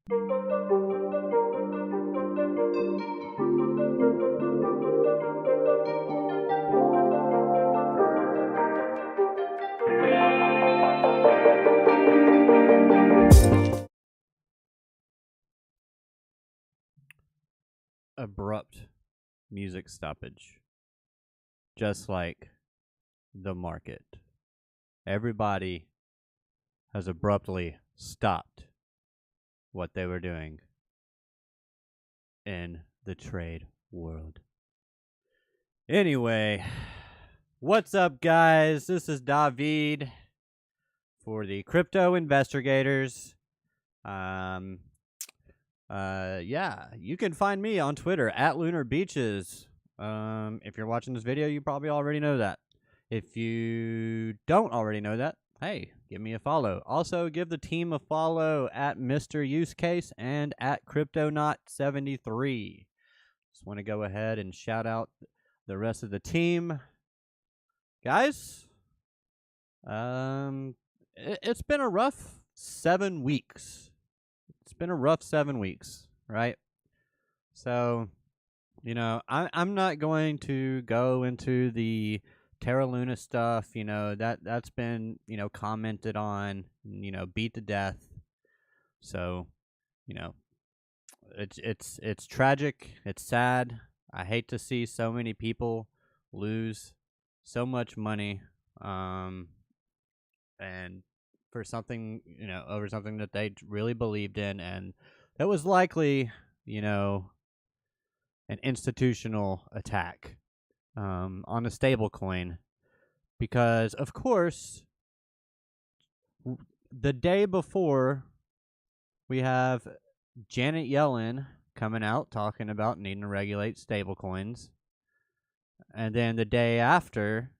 Abrupt music stoppage. Just like the market. Everybody has abruptly stopped what they were doing in the trade world. Anyway, what's up, guys? This is David for the Crypto Investigators. Yeah, you can find me on Twitter at Lunar Beaches. If you're watching this video, you probably already know that. If you don't already know that, hey, give me a follow. Also, give the team a follow at Mr. Use Case and at CryptoNaut73. Just want to go ahead and shout out the rest of the team. Guys, it's been a rough 7 weeks. It's been a rough 7 weeks, right? So, I'm not going to go into the Terra Luna stuff, that's been, commented on, beat to death. So, it's tragic, it's sad. I hate to see so many people lose so much money, and for something, over something that they really believed in, and that was likely, an institutional attack on a stable coin. Because, of course, the day before, we have Janet Yellen coming out talking about needing to regulate stablecoins. And then the day after,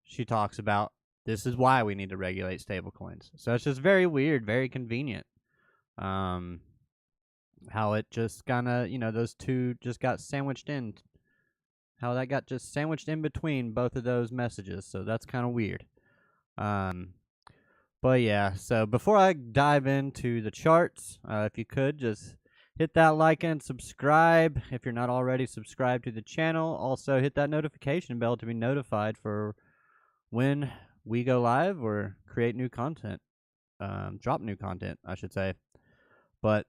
she talks about this is why we need to regulate stablecoins. So it's just very weird, very convenient. How it just kind of, those two just got sandwiched in. How that got just sandwiched in between both of those messages. So that's kind of weird. But yeah, so before I dive into the charts, if you could just hit that like and subscribe if you're not already subscribed to the channel. Also, hit that notification bell to be notified for when we go live or create new content. Drop new content, I should say. But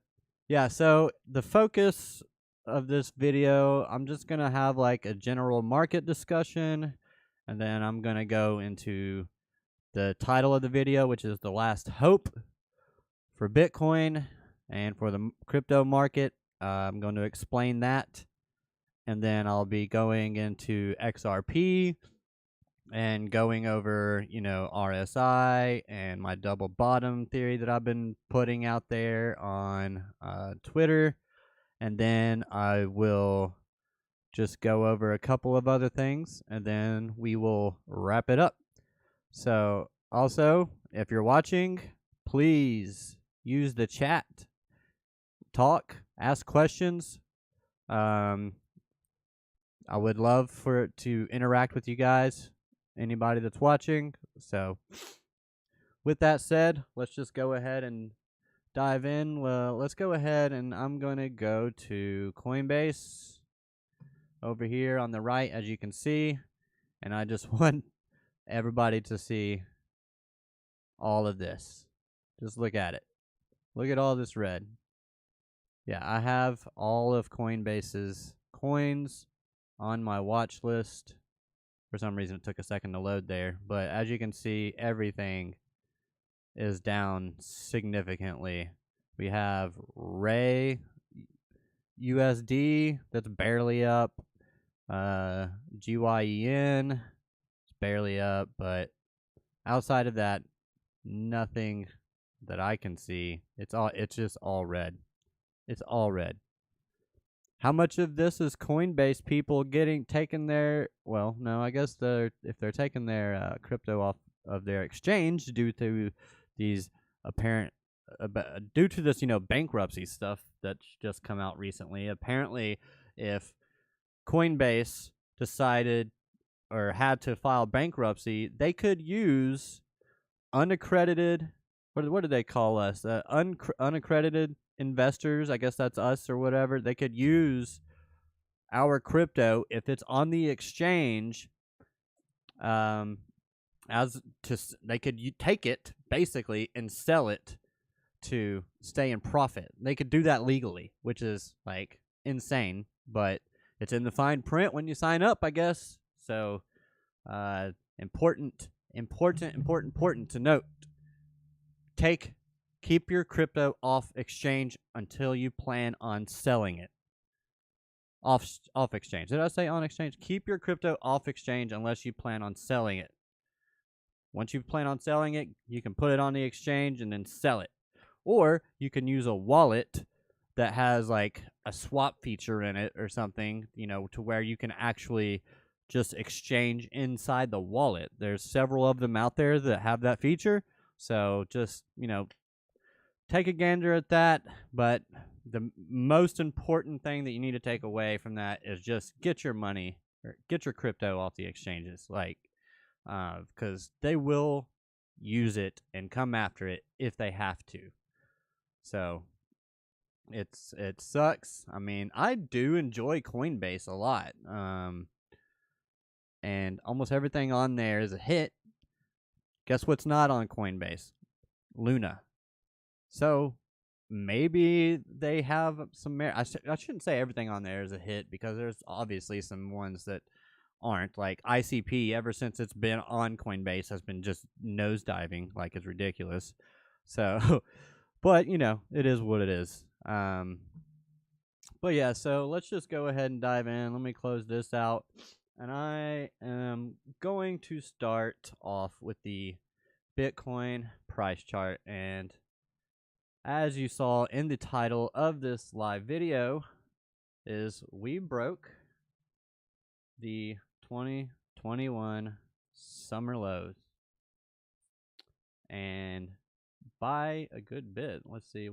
yeah, so the focus of this video, I'm just going to have like a general market discussion, and then I'm going to go into the title of the video, which is The Last Hope for Bitcoin and for the crypto market. I'm going to explain that, and then I'll be going into XRP and going over, RSI and my double bottom theory that I've been putting out there on Twitter. And then I will just go over a couple of other things, and then we will wrap it up. So, also, if you're watching, please use the chat. Talk, ask questions. I would love for it to interact with you guys, anybody that's watching. So, with that said, let's just go ahead and dive in. Well, let's go ahead, and I'm going to go to Coinbase over here on the right, as you can see. And I just want everybody to see all of this. Just look at it. Look at all this red. Yeah, I have all of Coinbase's coins on my watch list. For some reason, it took a second to load there. But as you can see, everything is down significantly. We have Ray USD that's barely up. GYEN is barely up, but outside of that, nothing that I can see. It's just all red. It's all red. How much of this is Coinbase people taking their, well, no, I guess if they're taking their crypto off of their exchange due to these due to this, bankruptcy stuff that's just come out recently. Apparently, if Coinbase decided or had to file bankruptcy, they could use unaccredited what do they call us? Unaccredited investors. I guess that's us or whatever. They could use our crypto if it's on the exchange. Um, they could take it basically and sell it to stay in profit. They could do that legally, which is like insane, but it's in the fine print when you sign up, I guess. So, important to note. Keep your crypto off exchange until you plan on selling it. Off exchange. Did I say on exchange? Keep your crypto off exchange unless you plan on selling it. Once you plan on selling it, you can put it on the exchange and then sell it. Or you can use a wallet that has like a swap feature in it or something, to where you can actually just exchange inside the wallet. There's several of them out there that have that feature. So just, take a gander at that. But the most important thing that you need to take away from that is just get your money or get your crypto off the exchanges. Because they will use it and come after it if they have to. So it sucks. I mean, I do enjoy Coinbase a lot, and almost everything on there is a hit. Guess what's not on Coinbase? Luna. So maybe they have some merit. I shouldn't say everything on there is a hit because there's obviously some ones that aren't. Like ICP, ever since it's been on Coinbase, has been just nosediving like it's ridiculous. So, but it is what it is. But yeah, so let's just go ahead and dive in. Let me close this out, and I am going to start off with the Bitcoin price chart. And as you saw in the title of this live video, is we broke the 2021 summer lows, and by a good bit. Let's see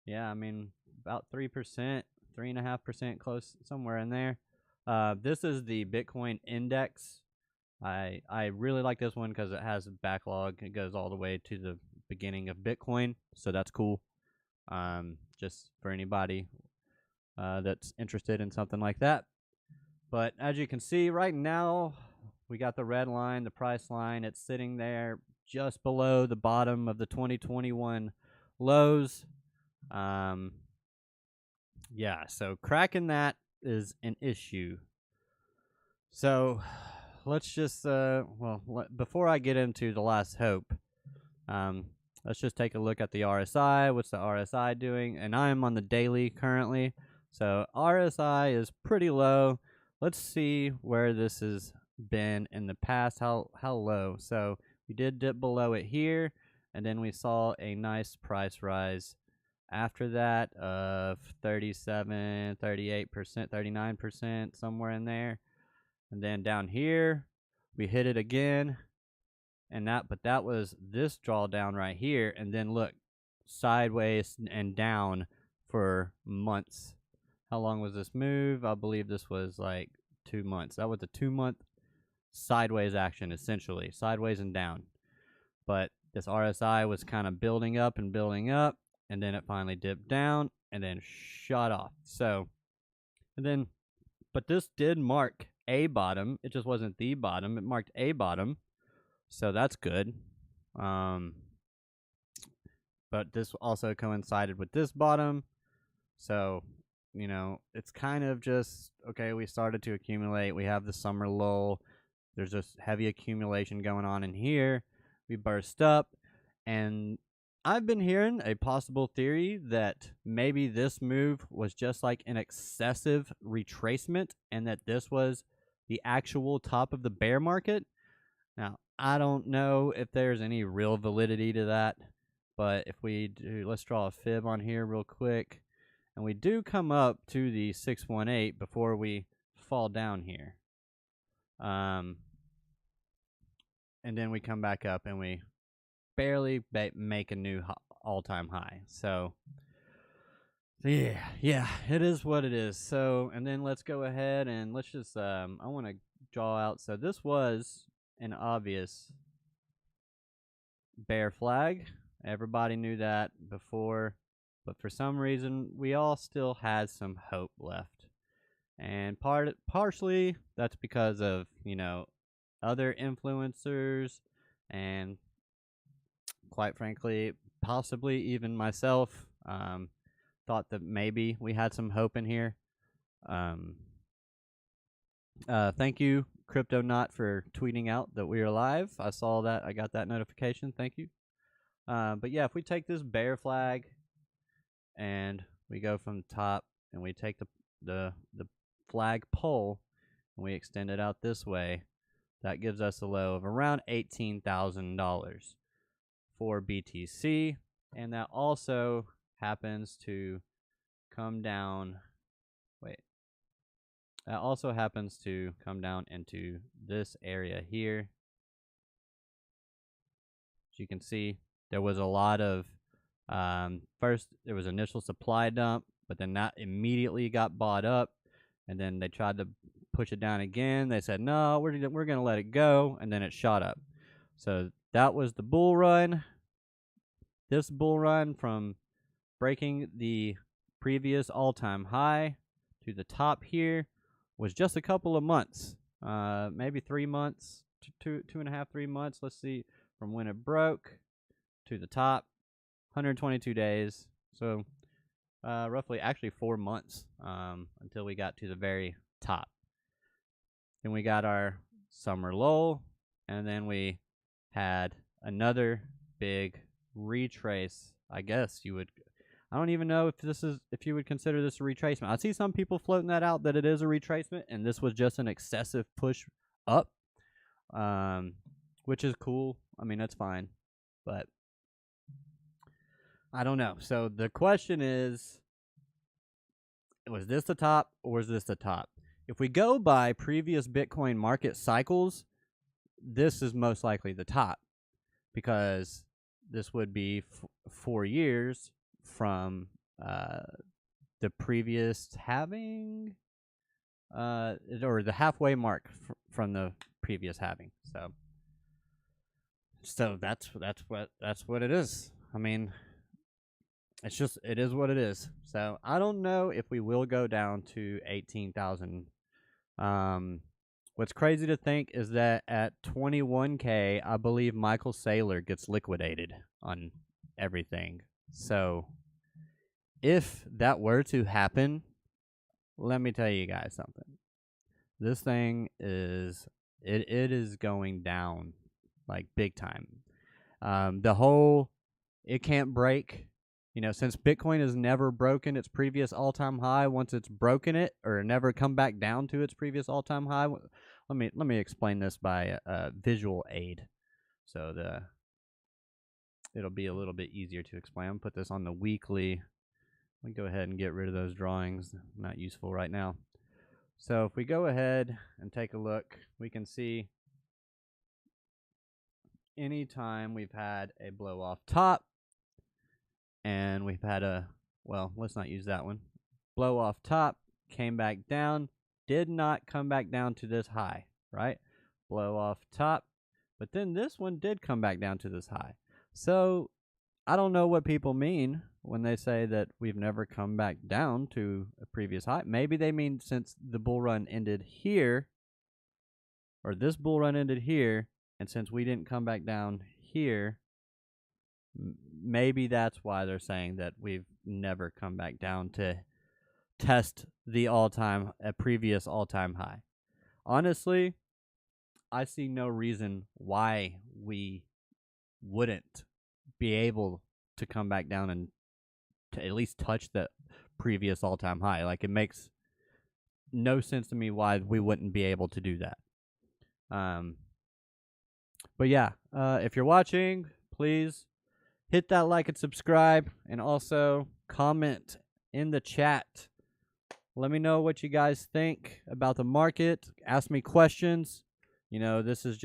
yeah, I mean about 3%, 3.5%, close somewhere in there. This is the Bitcoin index. I really like this one because it has a backlog. It goes all the way to the beginning of Bitcoin, so that's cool. Just for anybody that's interested in something like that. But as you can see right now, we got the red line, the price line. It's sitting there just below the bottom of the 2021 lows. Yeah, so cracking that is an issue. So let's just before I get into the last hope, let's just take a look at the RSI. What's the RSI doing? And I am on the daily currently, so RSI is pretty low. Let's see where this has been in the past. How low? So we did dip below it here, and then we saw a nice price rise after that of 37, 38%, 39%, somewhere in there. And then down here, we hit it again, but that was this drawdown right here, and then look, sideways and down for months. How long was this move? I believe this was like 2 months. That was a 2-month sideways action, essentially, sideways and down. But this RSI was kind of building up, and then it finally dipped down and then shot off. So, but this did mark a bottom. It just wasn't the bottom. It marked a bottom, so that's good. But this also coincided with this bottom, so it's kind of just okay. We started to accumulate. We have the summer lull. There's just heavy accumulation going on in here. We burst up, and I've been hearing a possible theory that maybe this move was just like an excessive retracement, and that this was the actual top of the bear market. Now, I don't know if there's any real validity to that, but if we do, let's draw a fib on here real quick, and we do come up to the 618 before we fall down here. And then we come back up and we barely make a new all-time high. So yeah, it is what it is. So, and then let's go ahead and let's just I want to draw out. So this was an obvious bear flag. Everybody knew that before, but for some reason, we all still had some hope left. And partially that's because of, other influencers, and quite frankly, possibly even myself, thought that maybe we had some hope in here. Thank you, Cryptonaut, for tweeting out that we are live. I saw that. I got that notification. Thank you. But yeah, if we take this bear flag and we go from the top and we take the flag pole and we extend it out this way, that gives us a low of around $18,000 for BTC, and that also happens to come down. That also happens to come down into this area here. As you can see, there was a lot of first there was initial supply dump, but then that immediately got bought up, and then they tried to push it down again. They said, no, we're going to let it go, and then it shot up. So that was the bull run. This bull run from breaking the previous all-time high to the top here was just a couple of months, maybe 3 months, two and a half, 3 months. Let's see, from when it broke to the top, 122 days. So roughly, actually 4 months until we got to the very top. Then we got our summer lull, and then we had another big retrace. I guess you would. I don't even know if you would consider this a retracement. I see some people floating that out that it is a retracement, and this was just an excessive push up, which is cool. I mean, that's fine, but I don't know. So the question is, was this the top or was this the top? If we go by previous Bitcoin market cycles, this is most likely the top, because this would be 4 years from the previous halving, or the halfway mark from the previous halving. So that's what it is. I mean, it is what it is. So I don't know if we will go down to 18,000. What's crazy to think is that at 21K, I believe Michael Saylor gets liquidated on everything. So if that were to happen, let me tell you guys something. This thing is it is going down like big time. It can't break. Since Bitcoin has never broken its previous all-time high, once it's broken it or never come back down to its previous all-time high, let me explain this by a visual aid, so it'll be a little bit easier to explain. I'm gonna put this on the weekly. Let me go ahead and get rid of those drawings. Not useful right now. So if we go ahead and take a look, we can see anytime we've had a blow off top, and we've had let's not use that one. Blow off top, came back down, did not come back down to this high, right? Blow off top, but then this one did come back down to this high. So I don't know what people mean when they say that we've never come back down to a previous high. Maybe they mean since the bull run ended here, or this bull run ended here, and since we didn't come back down here, maybe that's why they're saying that we've never come back down to test the previous all-time high. Honestly, I see no reason why we wouldn't be able to come back down and to at least touch the previous all-time high. Like, it makes no sense to me why we wouldn't be able to do that. But yeah, if you're watching, please hit that like and subscribe, and also comment in the chat. Let me know what you guys think about the market. Ask me questions. This is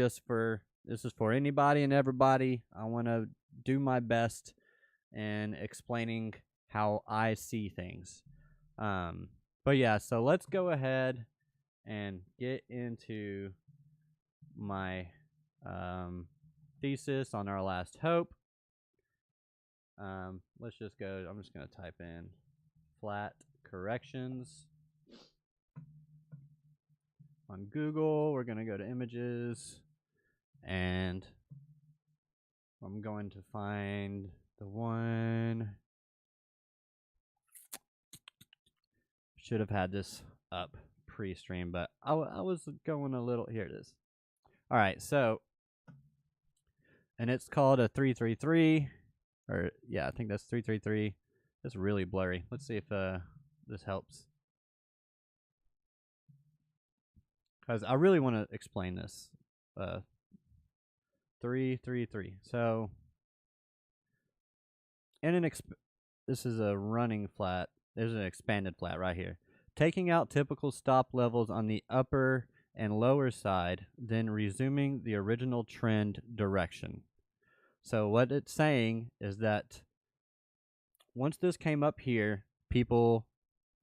for anybody and everybody. I want to do my best in explaining how I see things. But yeah, so let's go ahead and get into my thesis on our last hope. Let's just go. I'm just going to type in flat corrections on Google. We're going to go to images, and I'm going to find the one. Should have had this up pre-stream, but I was going a little. Here it is. All right, so, and it's called a 333, or yeah, I think that's 333. It's really blurry. Let's see if this helps, because I really want to explain this. 333. So, in this is a running flat. There's an expanded flat right here. Taking out typical stop levels on the upper and lower side, then resuming the original trend direction. So what it's saying is that once this came up here, people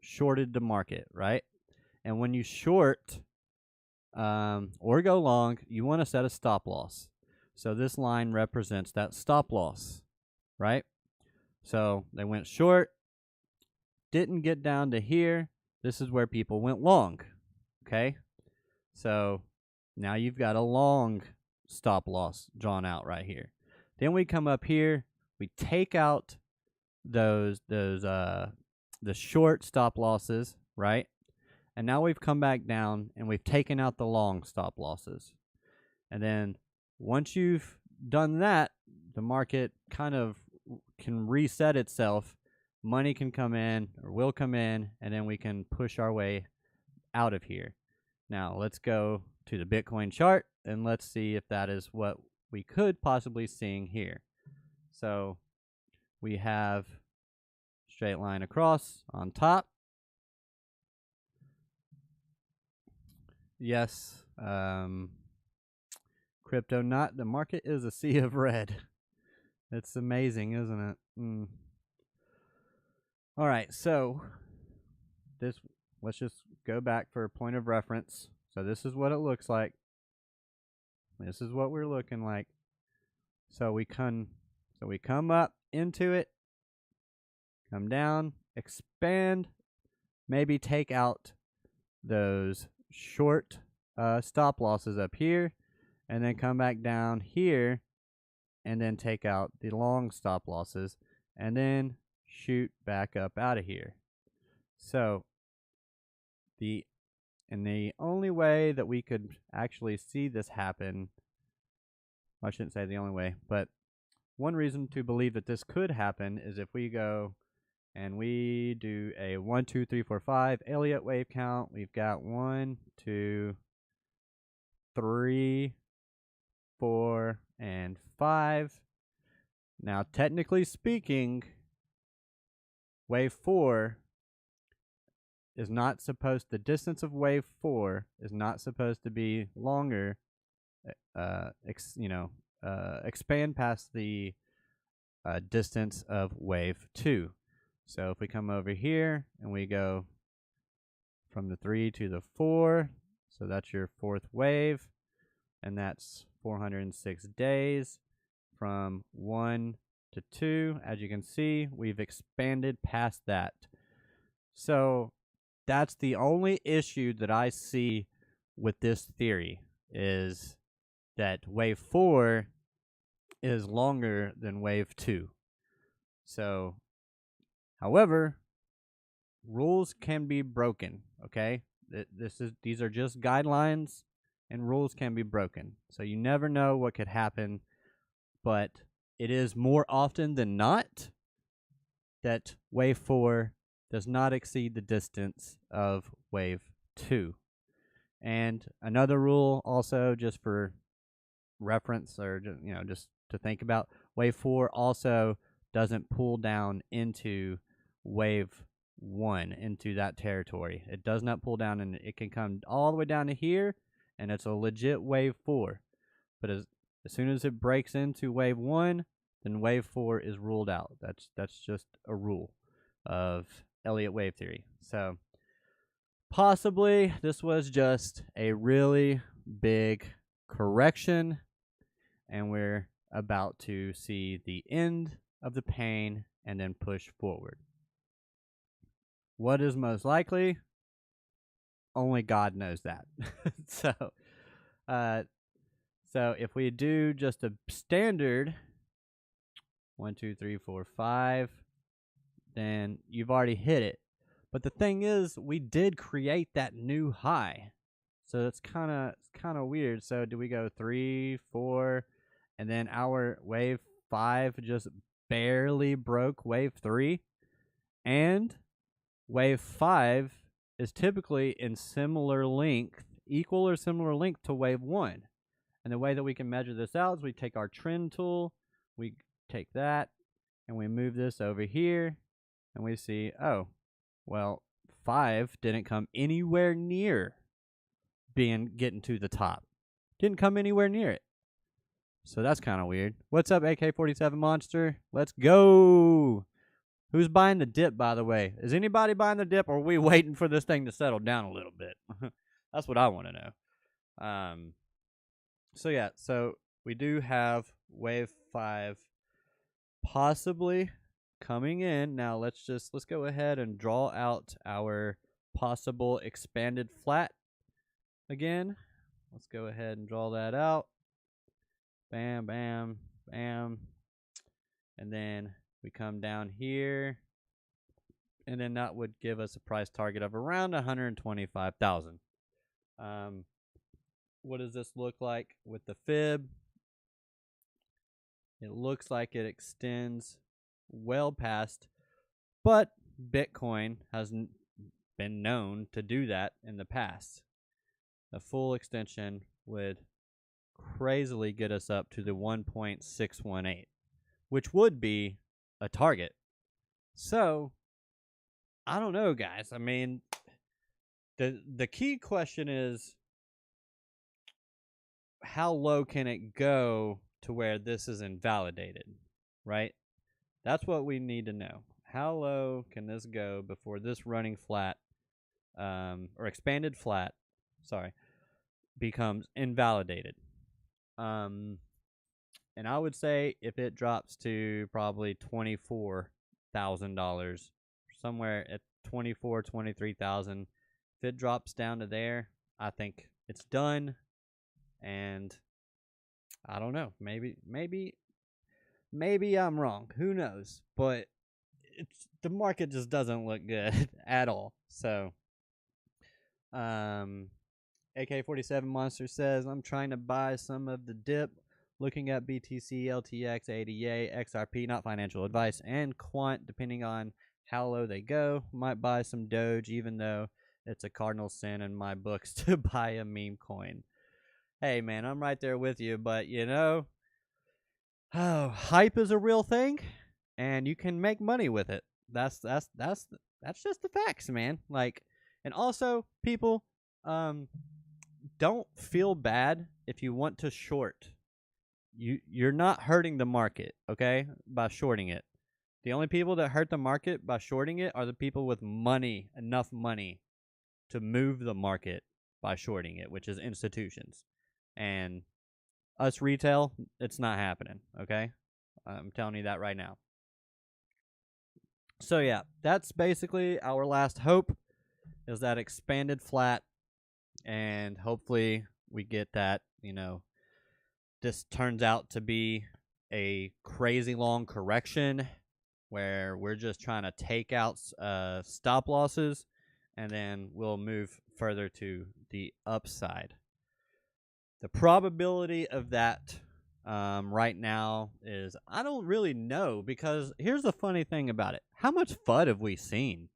shorted the market, right? And when you short or go long, you want to set a stop loss. So this line represents that stop loss, right? So they went short, didn't get down to here. This is where people went long, okay? So now you've got a long stop loss drawn out right here. Then we come up here, we take out the short stop losses, right? And now we've come back down and we've taken out the long stop losses. And then once you've done that, the market kind of can reset itself. Money can come in or will come in, and then we can push our way out of here. Now let's go to the Bitcoin chart and let's see if that is what we could possibly seeing here. So we have straight line across on top. Yes, crypto not. The market is a sea of red. It's amazing, isn't it? All right, so let's just go back for a point of reference. So this is what it looks like. This is what we're looking like. So we come up into it, come down, expand, maybe take out those short stop losses up here, and then come back down here, and then take out the long stop losses, and then shoot back up out of here. So the only way that we could actually see this happen, I shouldn't say the only way, but one reason to believe that this could happen is if we go and we do a 1, 2, 3, 4, 5 Elliott wave count. We've got 1, 2, 3, 4, and 5. Now, technically speaking, wave 4 is not supposed, the distance of wave 4 is not supposed to be longer, expand past the distance of wave 2. So if we come over here and we go from the 3 to the 4, so that's your fourth wave, and that's 406 days. From 1 to 2, as you can see, we've expanded past that. So that's the only issue that I see with this theory, is that wave 4 is longer than wave 2. So, however, rules can be broken, okay? These are just guidelines, and rules can be broken. So you never know what could happen, but it is more often than not that wave 4 does not exceed the distance of wave 2. And another rule also, just for reference, or just to think about, wave 4 also doesn't pull down into wave 1, into that territory. It does not pull down, and it can come all the way down to here, and it's a legit wave 4. But as soon as it breaks into wave 1, then wave 4 is ruled out. That's just a rule of Elliott wave theory. So possibly this was just a really big correction, and we're about to see the end of the pain and then push forward. What is most likely? Only God knows that. So, so if we do just a standard 1, 2, 3, 4, 5, then you've already hit it. But the thing is, we did create that new high, so it's kind of weird. So do we go 3, 4, and then our wave 5 just barely broke wave 3, and wave 5 is typically in similar length, equal or similar length to wave 1. And the way that we can measure this out is we take our trend tool, we take that, and we move this over here, and we see, oh, well, 5 didn't come anywhere near getting to the top. Didn't come anywhere near it. So that's kind of weird. What's up, AK-47 Monster? Let's go. Who's buying the dip, by the way? Is anybody buying the dip, or are we waiting for this thing to settle down a little bit? That's what I want to know. So yeah, so we do have wave 5 possibly coming in. Now let's go ahead and draw out our possible expanded flat again. Let's go ahead and draw that out. Bam, bam, bam. And then we come down here, and then that would give us a price target of around 125,000. What does this look like with the fib? It looks like it extends well past, but Bitcoin hasn't been known to do that in the past. The full extension would crazily get us up to the 1.618, which would be a target. So, I don't know, guys. I mean, the key question is, how low can it go to where this is invalidated, right? That's what we need to know. How low can this go before this running flat, or expanded flat, becomes invalidated? And I would say if it drops to probably $24,000, somewhere at 24, 23,000, if it drops down to there, I think it's done. And I don't know, maybe I'm wrong. Who knows? But the market just doesn't look good at all. So, AK-47 Monster says, I'm trying to buy some of the dip, looking at BTC, LTX, ADA, XRP, not financial advice, and Quant, depending on how low they go. Might buy some Doge, even though it's a cardinal sin in my books to buy a meme coin. Hey, man, I'm right there with you, but, hype is a real thing, and you can make money with it. That's just the facts, man. Like, and also, people, don't feel bad if you want to short. You're not hurting the market, okay, by shorting it. The only people that hurt the market by shorting it are the people with money, enough money to move the market by shorting it, which is institutions. And us retail, it's not happening, okay? I'm telling you that right now. So yeah, that's basically our last hope, is that expanded flat, and hopefully we get that, this turns out to be a crazy long correction where we're just trying to take out stop losses, and then we'll move further to the upside. The probability of that right now is, I don't really know, because here's the funny thing about it. How much FUD have we seen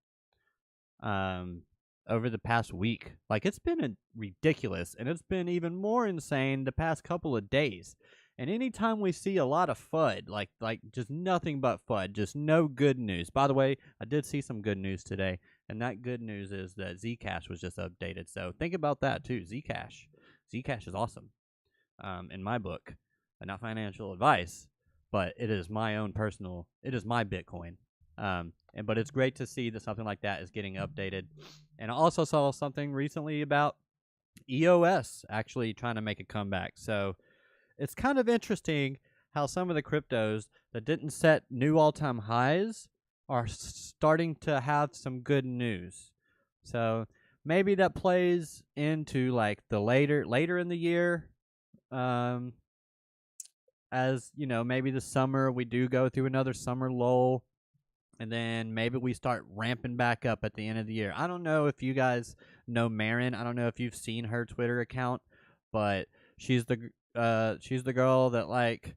over the past week? Like, it's been ridiculous, and it's been even more insane the past couple of days. And anytime we see a lot of FUD, like just nothing but FUD, just no good news. By the way, I did see some good news today, and that good news is that Zcash was just updated. So think about that too, Zcash. Zcash is awesome, in my book. Not financial advice, but it is my own personal. It is my Bitcoin, but it's great to see that something like that is getting updated. And I also saw something recently about EOS actually trying to make a comeback. So it's kind of interesting how some of the cryptos that didn't set new all-time highs are starting to have some good news. So maybe that plays into like the later in the year, um, as you know, maybe the summer we do go through another summer lull, and then maybe we start ramping back up at the end of the year. I don't know if you guys know Marin. I don't know if you've seen her Twitter account, but she's the girl that like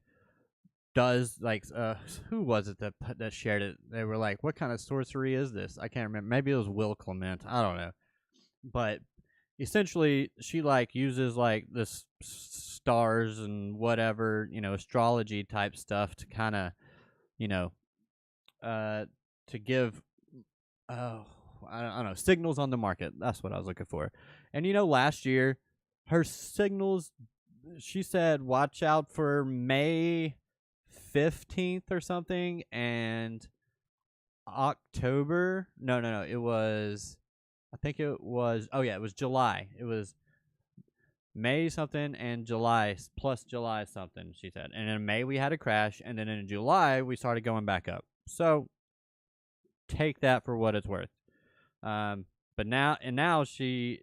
does like who was it that shared it? They were like, "What kind of sorcery is this?" I can't remember. Maybe it was Will Clement. I don't know. But essentially she like uses like this stars and whatever, astrology type stuff to kind of, you know, to give oh, I don't know, signals on the market. That's what I was looking for. And last year her signals, she said watch out for May 15th or something, and October. No, it was, I think it was, oh yeah, it was July. It was May something and July plus July something, she said. And in May we had a crash, and then in July we started going back up. So take that for what it's worth. But now she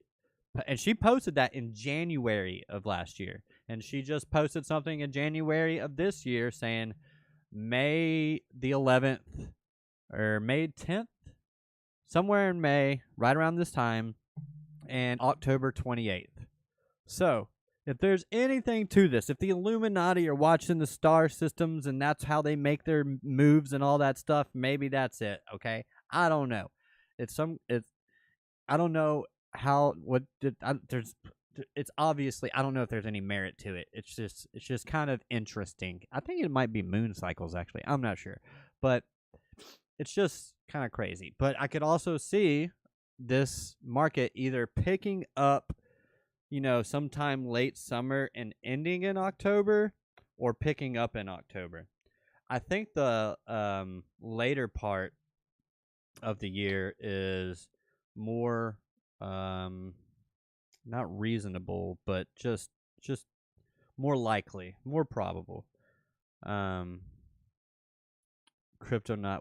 posted that in January of last year, and she just posted something in January of this year saying May the 11th or May 10th, somewhere in May, right around this time, and October 28th. So, if there's anything to this, if the Illuminati are watching the star systems and that's how they make their moves and all that stuff, maybe that's it, okay? I don't know. I don't know it's obviously, I don't know if there's any merit to it. It's just kind of interesting. I think it might be moon cycles actually. I'm not sure. But it's just kind of crazy. But I could also see this market either picking up, sometime late summer and ending in October, or picking up in October. I think the later part of the year is more not reasonable, but just more likely, more probable. Cryptonaut,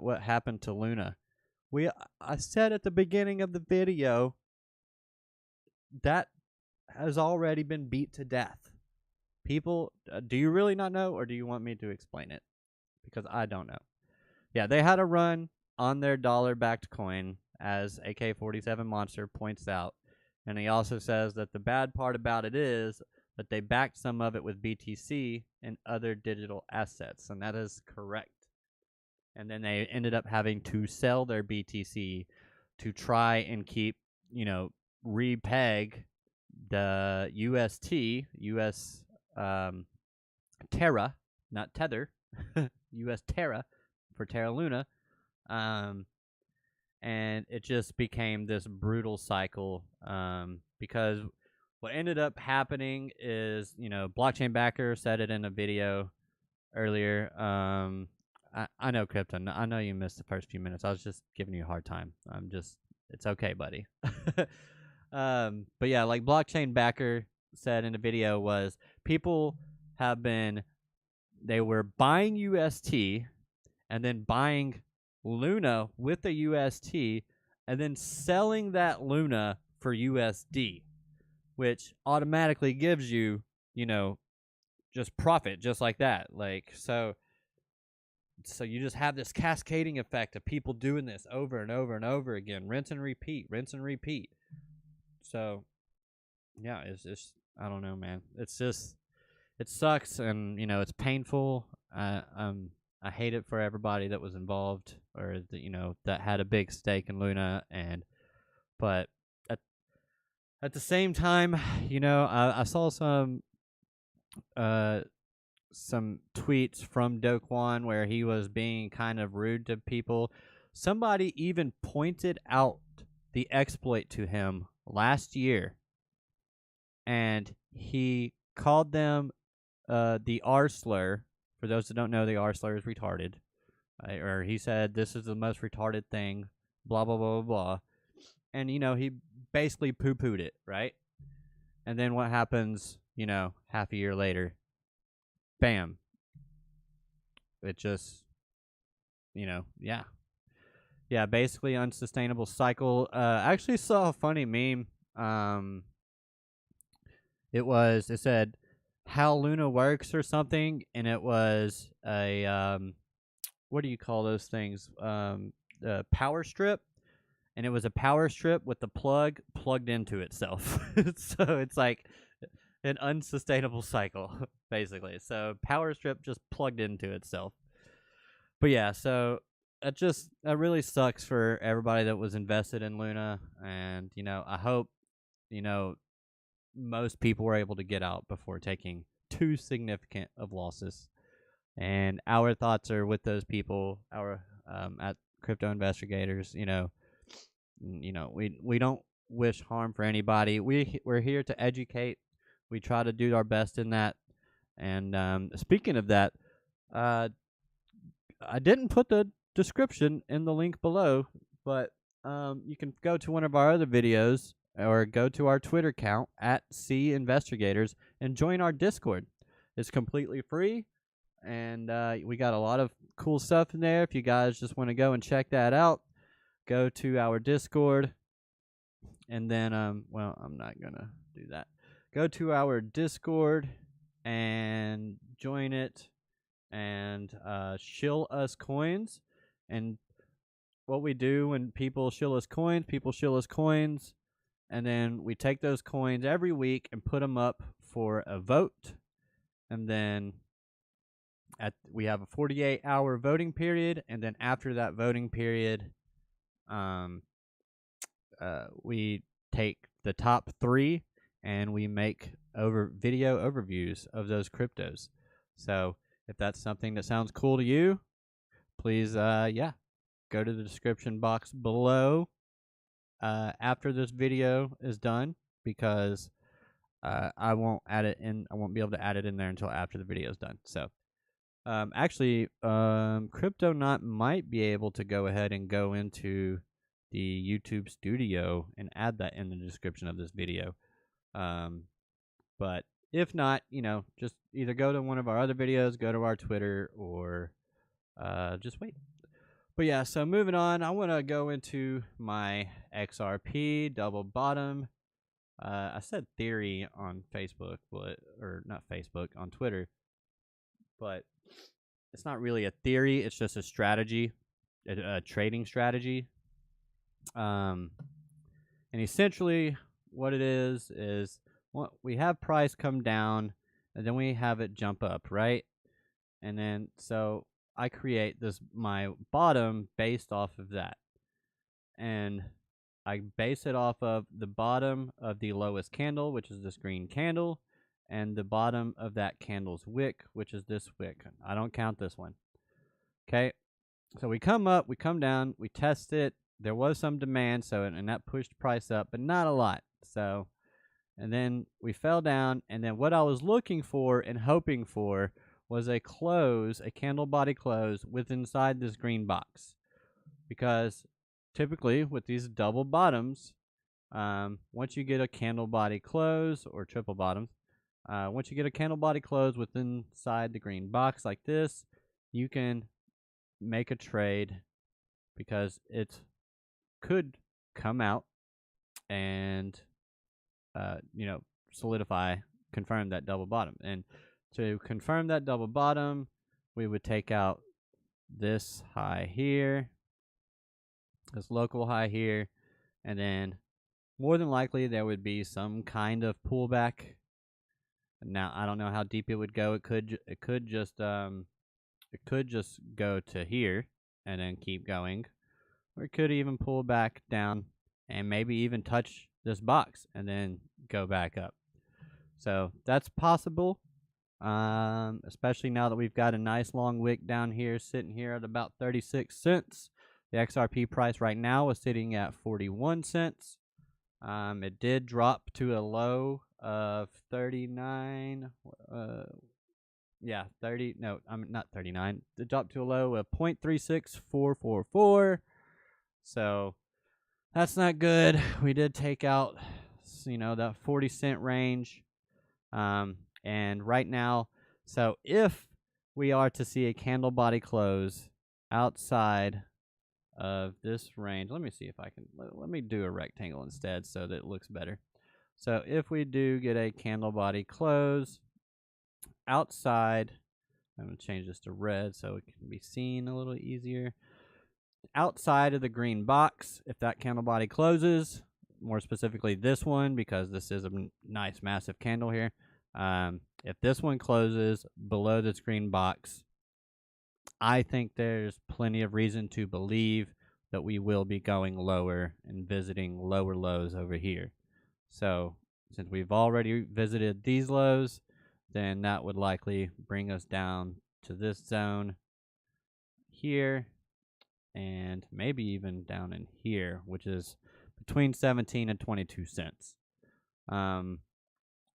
what happened to Luna? I said at the beginning of the video that has already been beat to death. People, do you really not know, or do you want me to explain it? Because I don't know. Yeah, they had a run on their dollar-backed coin, as AK-47 Monster points out. And he also says that the bad part about it is that they backed some of it with BTC and other digital assets, and that is correct. And then they ended up having to sell their BTC to try and keep, repeg the US Terra, not Tether, US Terra for Terra Luna. And it just became this brutal cycle, because what ended up happening is, Blockchain Backer said it in a video earlier. I know, Krypton. I know you missed the first few minutes. I was just giving you a hard time. It's okay, buddy. But yeah, like Blockchain Backer said in the video, was people they were buying UST and then buying Luna with the UST and then selling that Luna for USD, which automatically gives you, just profit just like that. Like, so you just have this cascading effect of people doing this over and over and over again, rinse and repeat. So yeah, it's just, I don't know, man. It's just, it sucks, and it's painful. I hate it for everybody that was involved, or that had a big stake in Luna, but at the same time, I saw some tweets from Do Kwon where he was being kind of rude to people. Somebody even pointed out the exploit to him last year, and he called them the R slur. For those that don't know, the R slur is retarded. Or he said, this is the most retarded thing, blah, blah, blah, blah, blah. And, he basically poo-pooed it, right? And then what happens, half a year later? bam. It just, yeah. Yeah, basically unsustainable cycle. I actually saw a funny meme. It said how Luna works or something, and it was a what do you call those things? Power strip, and it was a power strip with the plug plugged into itself. So it's like an unsustainable cycle, basically. So power strip just plugged into itself. But yeah, so that really sucks for everybody that was invested in Luna, and I hope you know most people were able to get out before taking too significant of losses. And our thoughts are with those people. Our at Crypto Investigators, we don't wish harm for anybody. We're here to educate. We try to do our best in that. And speaking of that, I didn't put the description in the link below, but you can go to one of our other videos or go to our Twitter account at C Investigators and join our Discord. It's completely free, and we got a lot of cool stuff in there. If you guys just want to go and check that out, go to our Discord, and then well, I'm not gonna do that. Go to our Discord and join it, and shill us coins. And what we do when people shill us coins, and then we take those coins every week and put them up for a vote, and then we have a 48-hour voting period, and then after that voting period, we take the top 3 and we make video overviews of those cryptos. So if that's something that sounds cool to you, please go to the description box below after this video is done, because I won't be able to add it in there until after the video is done. So actually, Cryptonaut might be able to go ahead and go into the YouTube studio and add that in the description of this video. But if not, just either go to one of our other videos, go to our Twitter, or just wait. But yeah, so moving on, I want to go into my XRP double bottom. I said theory on Facebook, or not Facebook, on Twitter, but it's not really a theory. It's just a strategy, a trading strategy. And essentially what it is we have price come down, and then we have it jump up, right? And then so I create my bottom based off of that, and I base it off of the bottom of the lowest candle, which is this green candle, and the bottom of that candle's wick, which is this wick. I don't count this one. Okay, so we come up, we come down, we test it. There was some demand, and that pushed price up, but not a lot. So, and then we fell down, and then what I was looking for and hoping for was a candle body close with inside this green box, because typically with these double bottoms, once you get a candle body close, or triple bottoms, once you get a candle body close with inside the green box like this, you can make a trade, because it could come out and confirm that double bottom. And to confirm that double bottom, we would take out this high here, this local high here, and then more than likely there would be some kind of pullback. Now I don't know how deep it would go. It could just go to here and then keep going, or it could even pull back down and maybe even touch this box and then go back up. So that's possible, especially now that we've got a nice long wick down here, sitting here at about 36 cents. The XRP price right now is sitting at 41 cents. It did drop to a low of 39. Not 39. It dropped to a low of 0.36444. So that's not good. We did take out, that 40 cent range. And right now, So if we are to see a candle body close outside of this range, let me see if I can, let me do a rectangle instead so that it looks better. So if we do get a candle body close outside, I'm going to change this to red so it can be seen a little easier. Outside of the green box, if that candle body closes, more specifically this one, because this is a nice massive candle here. If this one closes below this green box, I think there's plenty of reason to believe that we will be going lower and visiting lower lows over here. So since we've already visited these lows, then that would likely bring us down to this zone here and maybe even down in here, which is between 17 and 22 cents.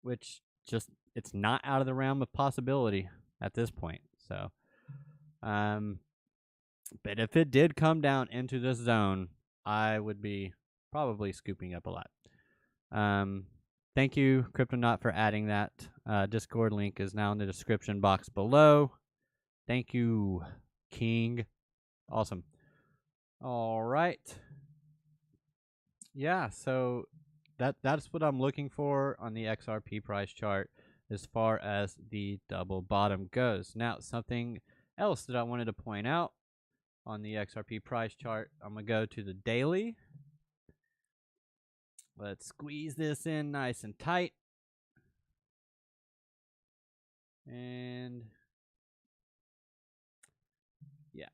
Which just, it's not out of the realm of possibility at this point. So, but if it did come down into this zone, I would be probably scooping up a lot. Thank you, Cryptonaut, for adding that. Discord link is now in the description box below. Thank you, King. Awesome. All right. Yeah, so that's what I'm looking for on the XRP price chart as far as the double bottom goes. Now, something else that I wanted to point out on the XRP price chart, I'm going to go to the daily. Let's squeeze this in nice and tight. And yeah.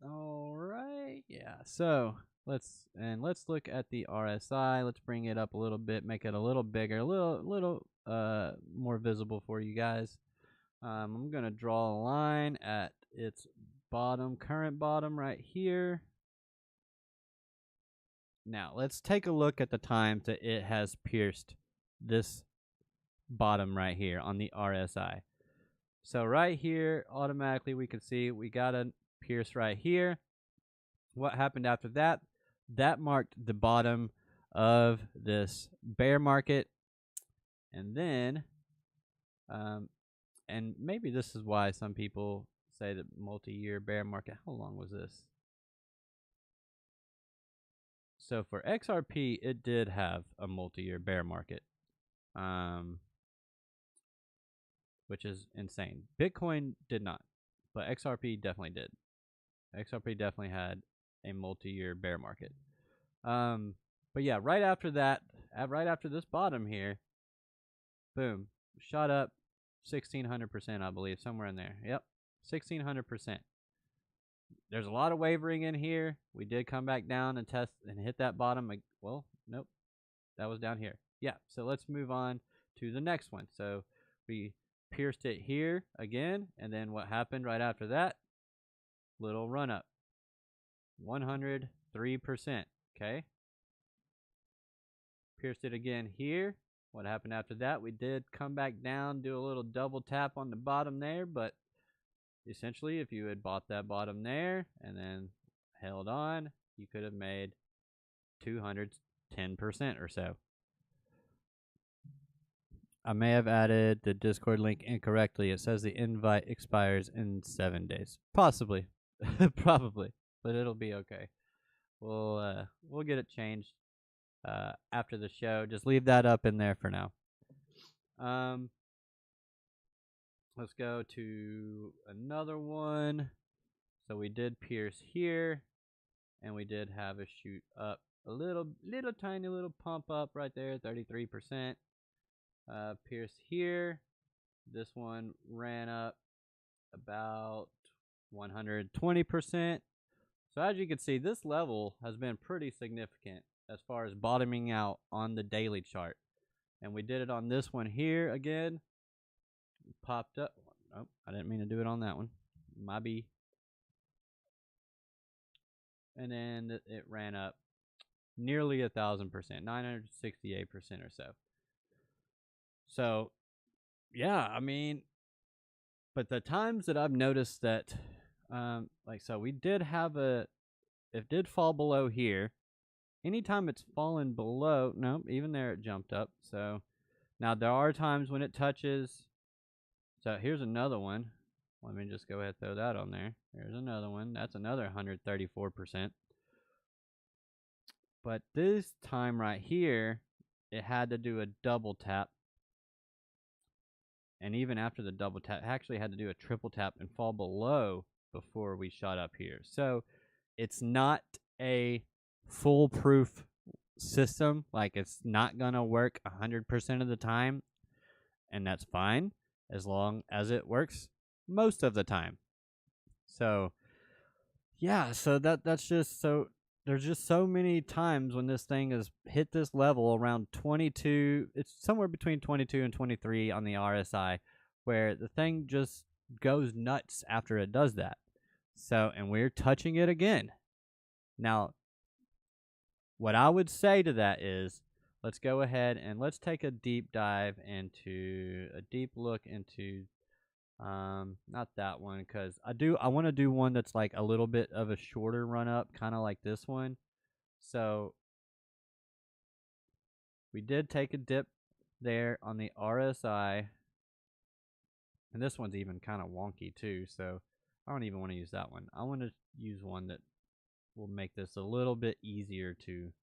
All right. Yeah. So let's look at the RSI. Let's bring it up a little bit, make it a little bigger, a little more visible for you guys. I'm gonna draw a line at its bottom, current bottom right here. Now let's take a look at the times that it has pierced this bottom right here on the RSI. So right here, automatically we can see we got a pierce right here. What happened after that? That marked the bottom of this bear market. And then, and maybe this is why some people say that multi-year bear market, how long was this? So for XRP, it did have a multi-year bear market, which is insane. Bitcoin did not, but XRP definitely did. XRP definitely had a multi-year bear market. But yeah, right after that, right after this bottom here, boom, shot up 1,600%, I believe, somewhere in there. Yep, 1,600%. There's a lot of wavering in here. We did come back down and test and hit that bottom. Well, nope, that was down here. Yeah, so let's move on to the next one. So we pierced it here again, and then what happened right after that? Little run up, 103%. Okay. Pierced it again here. What happened after that? We did come back down, do a little double tap on the bottom there, but essentially if you had bought that bottom there and then held on, you could have made 210% or so. I may have added the Discord link incorrectly. It says the invite expires in 7 days. Possibly. Probably. But it'll be okay. We'll get it changed after the show. Just leave that up in there for now. Let's go to another one. So we did pierce here, and we did have a shoot up a little tiny little pump up right there, 33%. Pierce here. This one ran up about 120%. So as you can see, this level has been pretty significant as far as bottoming out on the daily chart. And we did it on this one here again. Popped up. Nope, I didn't mean to do it on that one. My B. And then it ran up nearly 1,000%, 968% or so. So, yeah, I mean, but the times that I've noticed that, so we did have it did fall below here. Anytime it's fallen below, no, even there it jumped up. So now there are times when it touches So here's another one. Let me just go ahead and throw that on there. There's another one. That's another 134%. But this time right here, it had to do a double tap. And even after the double tap, it actually had to do a triple tap and fall below before we shot up here. So it's not a foolproof system. Like, it's not going to work 100% of the time. And that's fine as long as it works most of the time. So yeah, so that's just so there's just so many times when this thing has hit this level around 22. It's somewhere between 22 and 23 on the RSI, where the thing just goes nuts after it does that. So, and we're touching it again. Now, what I would say to that is, let's go ahead and let's take a deep dive into a deep look into not that one, because I want to do one that's like a little bit of a shorter run up, kind of like this one. So we did take a dip there on the RSI, and this one's even kind of wonky too, so I don't even want to use that one. I want to use one that will make this a little bit easier to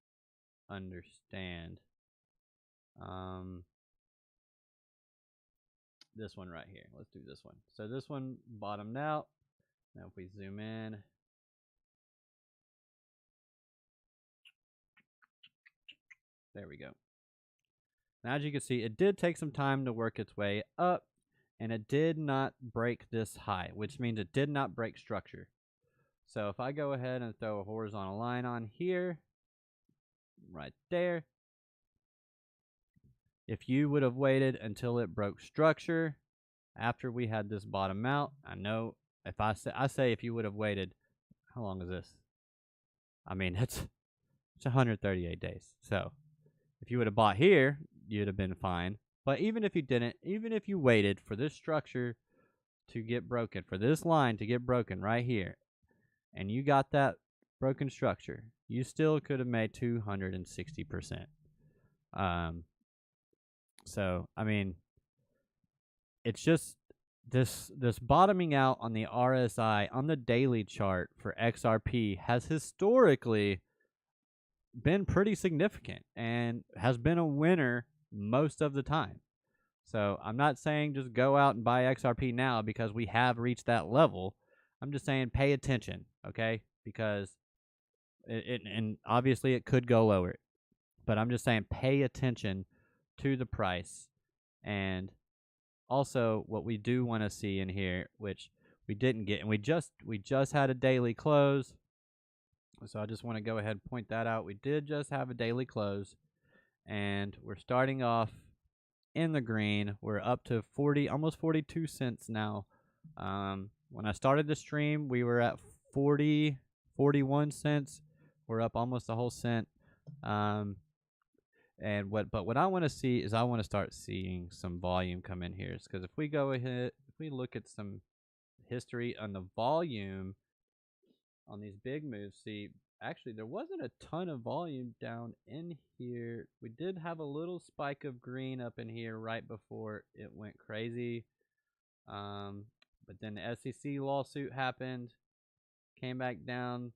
understand. This one right here. Let's do this one. So this one bottomed out. Now if we zoom in, there we go. Now, as you can see, it did take some time to work its way up, and it did not break this high, which means it did not break structure. So if I go ahead and throw a horizontal line on here, right there, if you would have waited until it broke structure after we had this bottom out, I know if I say if you would have waited, how long is this? I mean, it's 138 days. So if you would have bought here, you'd have been fine. But even if you didn't, even if you waited for this structure to get broken, for this line to get broken right here, and you got that broken structure, you still could have made 260%. So, I mean, it's just this bottoming out on the RSI on the daily chart for XRP has historically been pretty significant and has been a winner most of the time. So I'm not saying just go out and buy XRP now because we have reached that level. I'm just saying pay attention, okay? Because and obviously it could go lower. But I'm just saying pay attention to the price. And also what we do want to see in here, which we didn't get, and we just had a daily close. So I just want to go ahead and point that out. We did just have a daily close, and we're starting off in the green. We're up to almost 42 cents now. When I started the stream, we were at 41 cents. We're up almost a whole cent. But what I want to see is I want to start seeing some volume come in here. Because if we go ahead, if we look at some history on the volume on these big moves, see, actually there wasn't a ton of volume down in here. We did have a little spike of green up in here right before it went crazy. But then the SEC lawsuit happened, came back down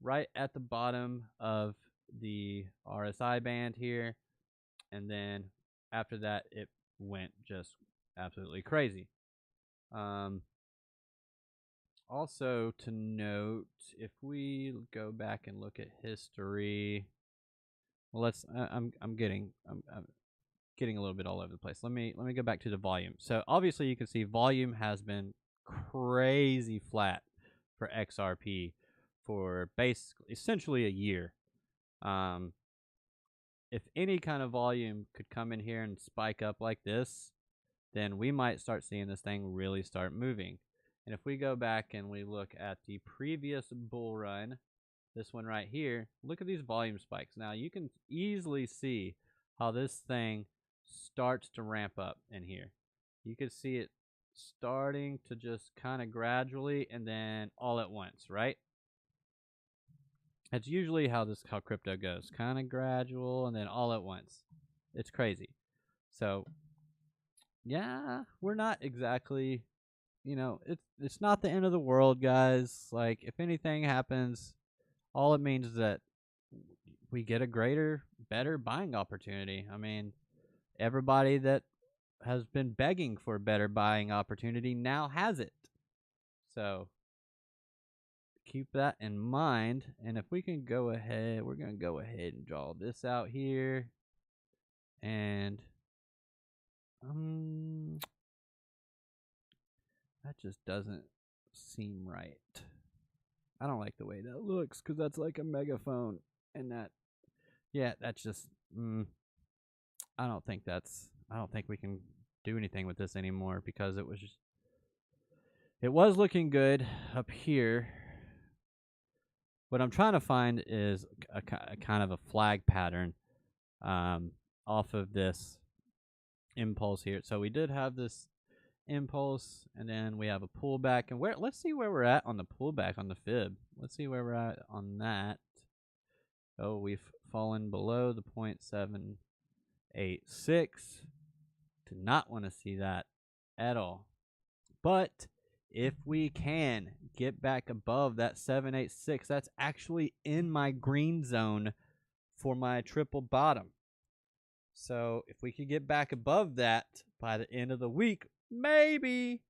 right at the bottom of the RSI band here, and then after that it went just absolutely crazy. Also to note, if we go back and look at history, well, I'm getting a little bit all over the place. Let me go back to the volume. So obviously you can see volume has been crazy flat for XRP for essentially a year. If any kind of volume could come in here and spike up like this, then we might start seeing this thing really start moving. And if we go back and we look at the previous bull run, this one right here, look at these volume spikes. Now you can easily see how this thing starts to ramp up in here. You can see it starting to just kind of gradually and then all at once, right? That's usually how crypto goes. Kind of gradual and then all at once. It's crazy. So yeah, we're not exactly, it's not the end of the world, guys. Like, if anything happens, all it means is that we get a greater, better buying opportunity. I mean, everybody that has been begging for a better buying opportunity now has it. So keep that in mind. And if we can go ahead, we're going to go ahead and draw this out here. And that just doesn't seem right. I don't like the way that looks because that's like a megaphone. And that's just, I don't think we can do anything with this anymore because it was looking good up here. What I'm trying to find is a kind of a flag pattern off of this impulse here. So we did have this impulse, and then we have a pullback. And let's see where we're at on the pullback on the fib. Let's see where we're at on that. Oh, we've fallen below the 0.786. Do not want to see that at all. But if we can get back above that 786, that's actually in my green zone for my triple bottom. So if we could get back above that by the end of the week, maybe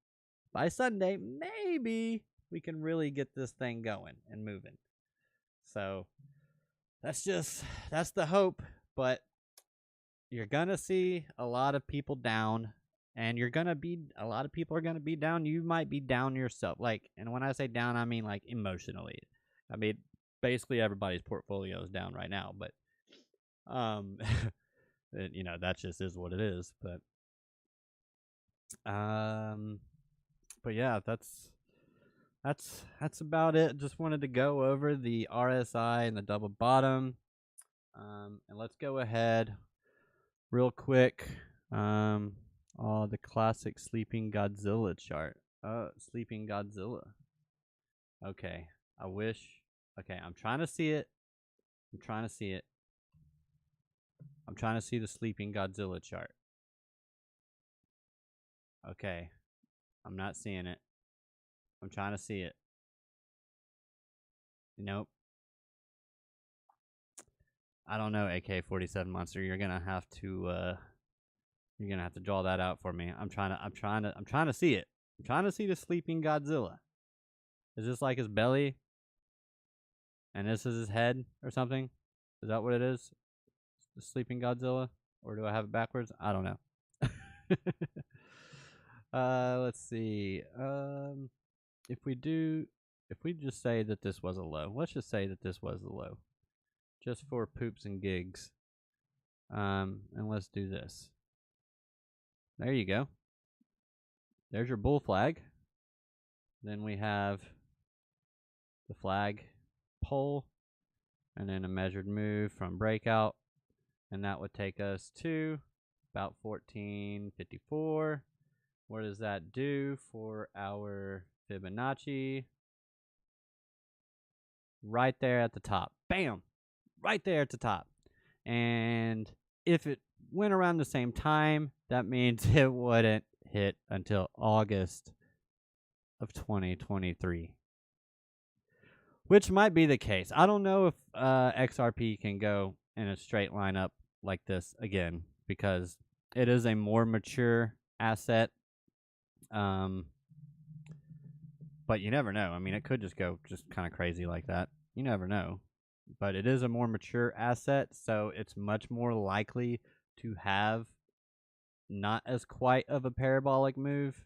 by Sunday, maybe we can really get this thing going and moving. So that's the hope, but you're going to see a lot of people down, and a lot of people are going to be down. You might be down yourself. Like, and when I say down, I mean like emotionally. I mean, basically everybody's portfolio is down right now, but that just is what it is. But yeah, that's about it. Just wanted to go over the RSI and the double bottom. And let's go ahead real quick. The classic Sleeping Godzilla chart. Sleeping Godzilla. Okay, I'm trying to see it. I'm trying to see the Sleeping Godzilla chart. Okay, I'm not seeing it. I'm trying to see it. Nope. I don't know, AK-47 Monster. You're gonna have to draw that out for me. I'm trying to see it. I'm trying to see the Sleeping Godzilla. Is this like his belly? And this is his head or something? Is that what it is? The Sleeping Godzilla? Or do I have it backwards? I don't know. Let's see. If we just say that this was a low, let's just say that this was the low, just for poops and gigs. And let's do this. There you go. There's your bull flag. Then we have the flag pole, and then a measured move from breakout, and that would take us to about 1454. What does that do for our Fibonacci? Right there at the top. Bam! Right there at the top. And if it went around the same time, that means it wouldn't hit until August of 2023. Which might be the case. I don't know if XRP can go in a straight line up like this again, because it is a more mature asset. But you never know. I mean, it could just go just kind of crazy like that. You never know. But it is a more mature asset, so it's much more likely to have not as quite of a parabolic move.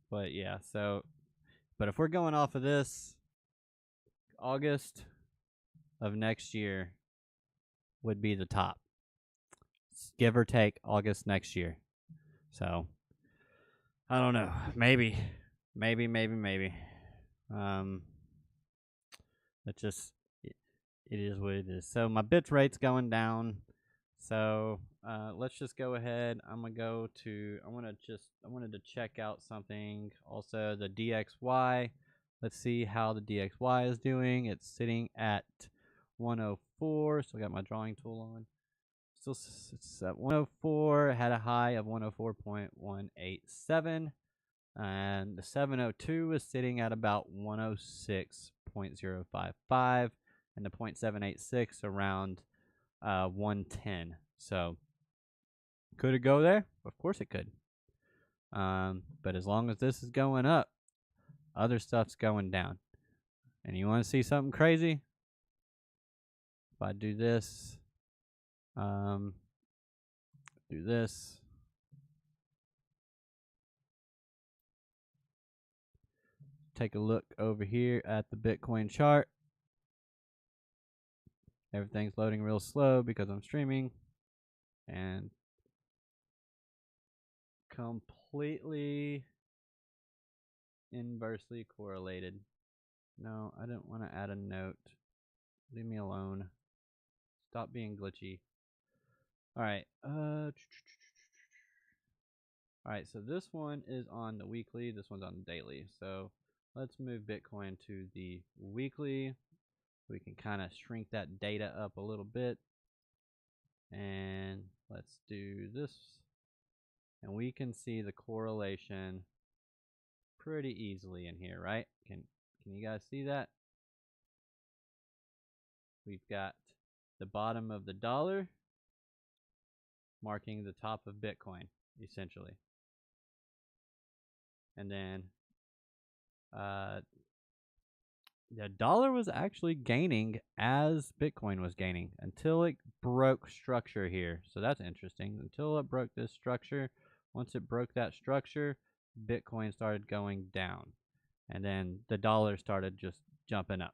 But yeah, but if we're going off of this, August of next year would be the top. Give or take August next year. So I don't know. Maybe. It is what it is. So my bit rate's going down. So let's just go ahead. I wanted to check out something. Also the DXY. Let's see how the DXY is doing. It's sitting at 104. So I got my drawing tool on. still it's at 104. It had a high of 104.187. And the 702 is sitting at about 106.055. And the 0.786 around 110. So could it go there? Of course it could. But as long as this is going up, other stuff's going down. And you want to see something crazy? If I do this, take a look over here at the Bitcoin chart. Everything's loading real slow because I'm streaming, and completely inversely correlated. No, I didn't want to add a note. Leave me alone. Stop being glitchy. Alright, alright, so this one is on the weekly, this one's on the daily. So let's move Bitcoin to the weekly. We can kind of shrink that data up a little bit. And let's do this. And we can see the correlation pretty easily in here, right? Can you guys see that? We've got the bottom of the dollar marking the top of Bitcoin, essentially. And then the dollar was actually gaining as Bitcoin was gaining until it broke structure here. So that's interesting. Until it broke this structure. Once it broke that structure, Bitcoin started going down. And then the dollar started just jumping up.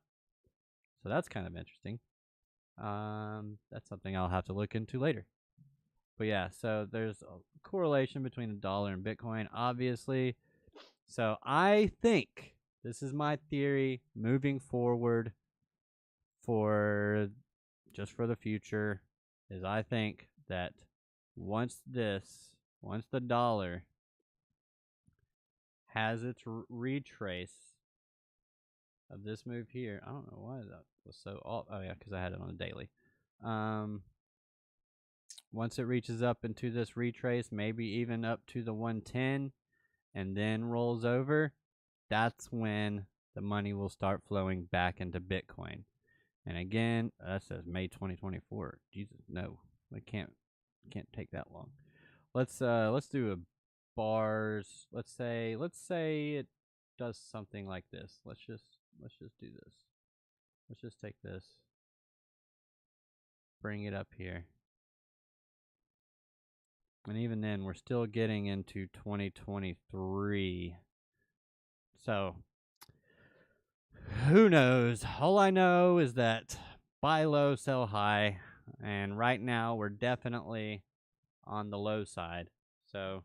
So that's kind of interesting. That's something I'll have to look into later. But yeah, so there's a correlation between the dollar and Bitcoin, obviously. So I think, this is my theory moving forward for the future, is I think that once the dollar has its retrace of this move here, I don't know why that was so off. Oh yeah, because I had it on a daily. Once it reaches up into this retrace, maybe even up to the 110, and then rolls over, that's when the money will start flowing back into Bitcoin. And again, that says May 2024. Jesus, no, it can't take that long. Let's do a bars. Let's say it does something like this. Let's just do this. Let's just take this, bring it up here. And even then, we're still getting into 2023. So, who knows? All I know is that buy low, sell high. And right now, we're definitely on the low side. So,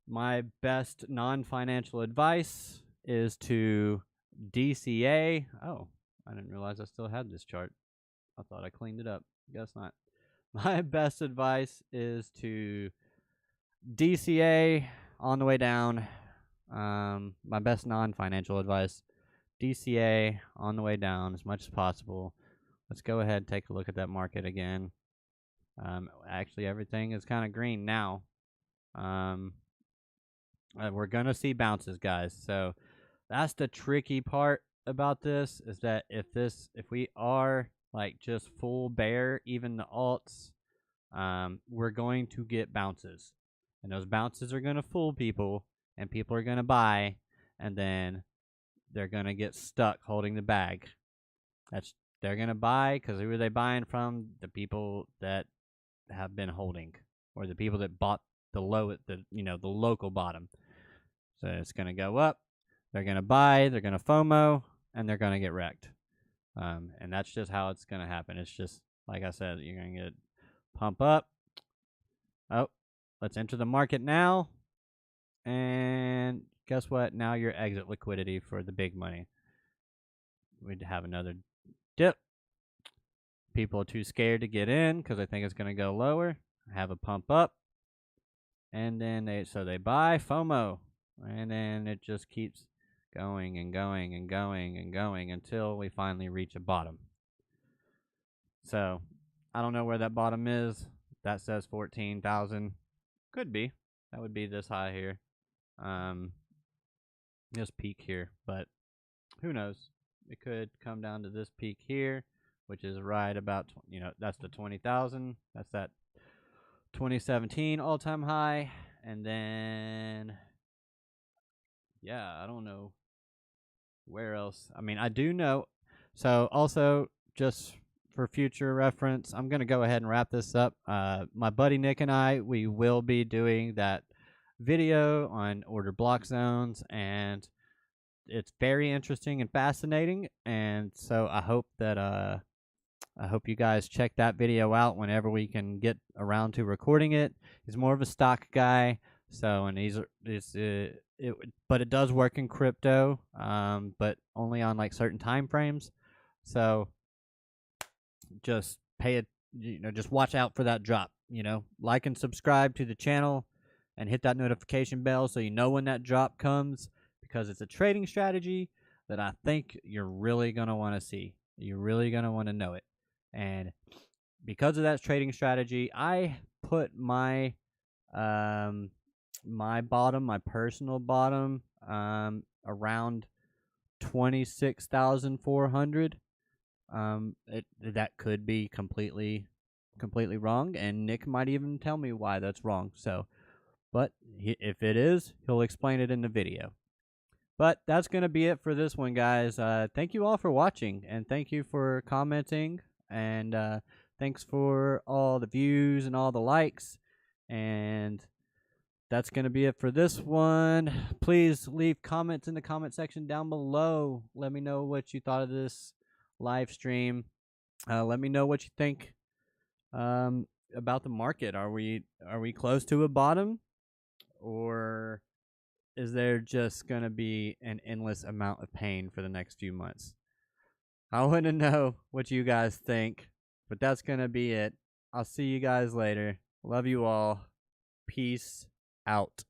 my best non-financial advice is to DCA. Oh, I didn't realize I still had this chart. I thought I cleaned it up. Guess not. My best advice is to DCA on the way down. My best non-financial advice, DCA on the way down as much as possible. Let's go ahead and take a look at that market again. Actually, everything is kind of green now. We're going to see bounces, guys. So that's the tricky part about this, is that if we are like just full bear, even the alts, we're going to get bounces. And those bounces are going to fool people, and people are going to buy, and then they're going to get stuck holding the bag. They're going to buy because who are they buying from? The people that have been holding, or the people that bought the local bottom. So it's going to go up. They're going to buy. They're going to FOMO, and they're going to get wrecked. And that's just how it's going to happen. It's just, like I said, you're going to get pump up. Oh, let's enter the market now. And guess what? Now your exit liquidity for the big money. We'd have another dip. People are too scared to get in because they think it's going to go lower. Have a pump up. And then they buy FOMO. And then it just keeps going and going and going and going until we finally reach a bottom. So I don't know where that bottom is. That says 14,000. Could be. That would be this high here. This peak here, but who knows? It could come down to this peak here, which is right about, that's the 20,000. That's that 2017 all-time high. And then, yeah, I don't know where else. I mean, I do know. So also, just for future reference, I'm going to go ahead and wrap this up. My buddy Nick and I, we will be doing that video on order block zones, and it's very interesting and fascinating. And so I hope that I hope you guys check that video out whenever we can get around to recording it. He's more of a stock guy, so and but it does work in crypto, but only on like certain time frames. So just pay it, just watch out for that drop. Like and subscribe to the channel, and hit that notification bell so you know when that drop comes, because it's a trading strategy that I think you're really gonna want to see. You're really gonna want to know it. And because of that trading strategy, I put my my personal bottom, around 26,400. That could be completely wrong, and Nick might even tell me why that's wrong. So, but if it is, he'll explain it in the video. But that's going to be it for this one, guys. Thank you all for watching, and thank you for commenting, and thanks for all the views and all the likes. And that's going to be it for this one. Please leave comments in the comment section down below. Let me know what you thought of this live stream. Let me know what you think about the market. Are we close to a bottom, or is there just going to be an endless amount of pain for the next few months? I want to know what you guys think, but that's going to be it. I'll see you guys later. Love you all. Peace out.